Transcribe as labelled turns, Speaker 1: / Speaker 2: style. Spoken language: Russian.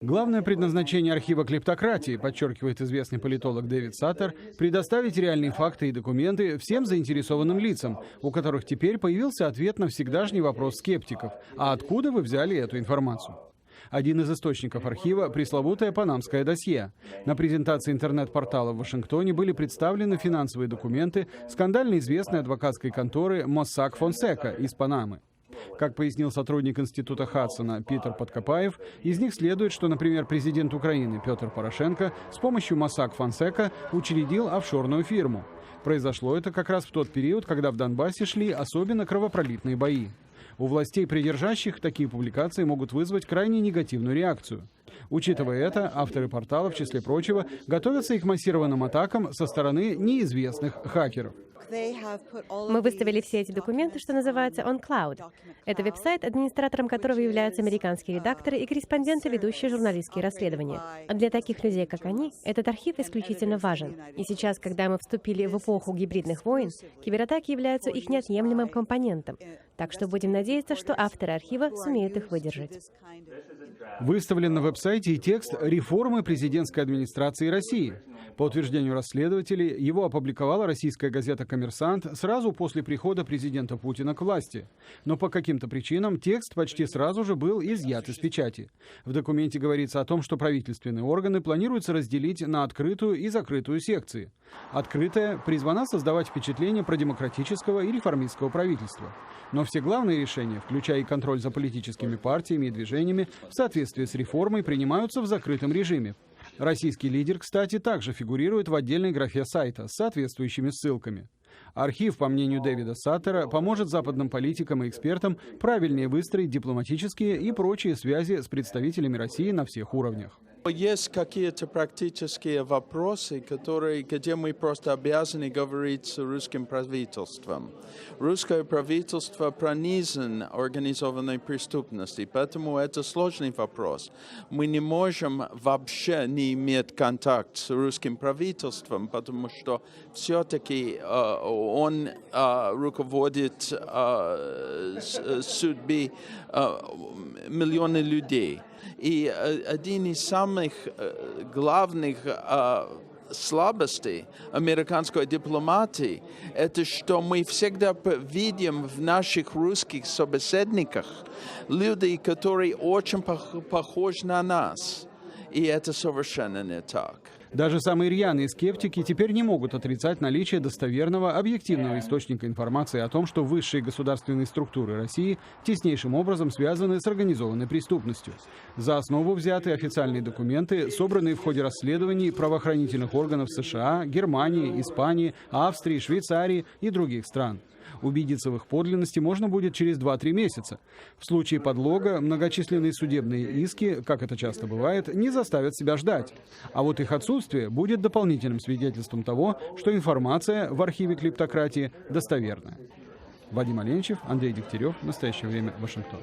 Speaker 1: Главное предназначение архива клептократии, подчеркивает известный политолог Дэвид Саттер, предоставить реальные факты и документы всем заинтересованным лицам, у которых теперь появился ответ на всегдашний вопрос скептиков. А откуда вы взяли эту информацию? Один из источников архива – пресловутое панамское досье. На презентации интернет-портала в Вашингтоне были представлены финансовые документы скандально известной адвокатской конторы Mossack Fonseca из Панамы. Как пояснил сотрудник Института Хадсона Питер Подкопаев, из них следует, что, например, президент Украины Петр Порошенко с помощью Mossack Fonseca учредил офшорную фирму. Произошло это как раз в тот период, когда в Донбассе шли особенно кровопролитные бои. У властей придержащих такие публикации могут вызвать крайне негативную реакцию. Учитывая это, авторы портала, в числе прочего, готовятся и к массированным атакам со стороны неизвестных хакеров.
Speaker 2: Мы выставили все эти документы, что называется OnCloud. Это веб-сайт, администратором которого являются американские редакторы и корреспонденты, ведущие журналистские расследования. Для таких людей, как они, этот архив исключительно важен. И сейчас, когда мы вступили в эпоху гибридных войн, кибератаки являются их неотъемлемым компонентом. Так что будем надеяться, что авторы архива сумеют их выдержать.
Speaker 1: Выставлен на веб-сайте и текст реформы президентской администрации России. По утверждению расследователей, его опубликовала российская газета «Коммерсант» сразу после прихода президента Путина к власти. Но по каким-то причинам текст почти сразу же был изъят из печати. В документе говорится о том, что правительственные органы планируется разделить на открытую и закрытую секции. Открытая призвана создавать впечатление продемократического и реформистского правительства. Но все главные решения, включая и контроль за политическими партиями и движениями, в соответствии с реформой принимаются в закрытом режиме. Российский лидер, кстати, также фигурирует в отдельной графе сайта с соответствующими ссылками. Архив, по мнению Дэвида Саттера, поможет западным политикам и экспертам правильнее выстроить дипломатические и прочие связи с представителями России на всех уровнях.
Speaker 3: Есть какие-то практические вопросы, где мы просто обязаны говорить с русским правительством. Русское правительство пронизано организованной преступностью, поэтому это сложный вопрос. Мы не можем вообще не иметь контакт с русским правительством, потому что все-таки он руководит судьбой миллионов людей. И один из самых главных слабостей американской дипломатии – это что мы всегда видим в наших русских собеседниках людей, которые очень похожи на нас. И это совершенно не так.
Speaker 1: Даже самые рьяные скептики теперь не могут отрицать наличие достоверного, объективного источника информации о том, что высшие государственные структуры России теснейшим образом связаны с организованной преступностью. За основу взяты официальные документы, собранные в ходе расследований правоохранительных органов США, Германии, Испании, Австрии, Швейцарии и других стран. Убедиться в их подлинности можно будет через 2-3 месяца. В случае подлога многочисленные судебные иски, как это часто бывает, не заставят себя ждать. А вот их отсутствие будет дополнительным свидетельством того, что информация в архиве клептократии достоверна. Вадим Оленичев, Андрей Дегтярев. В настоящее время. Вашингтон.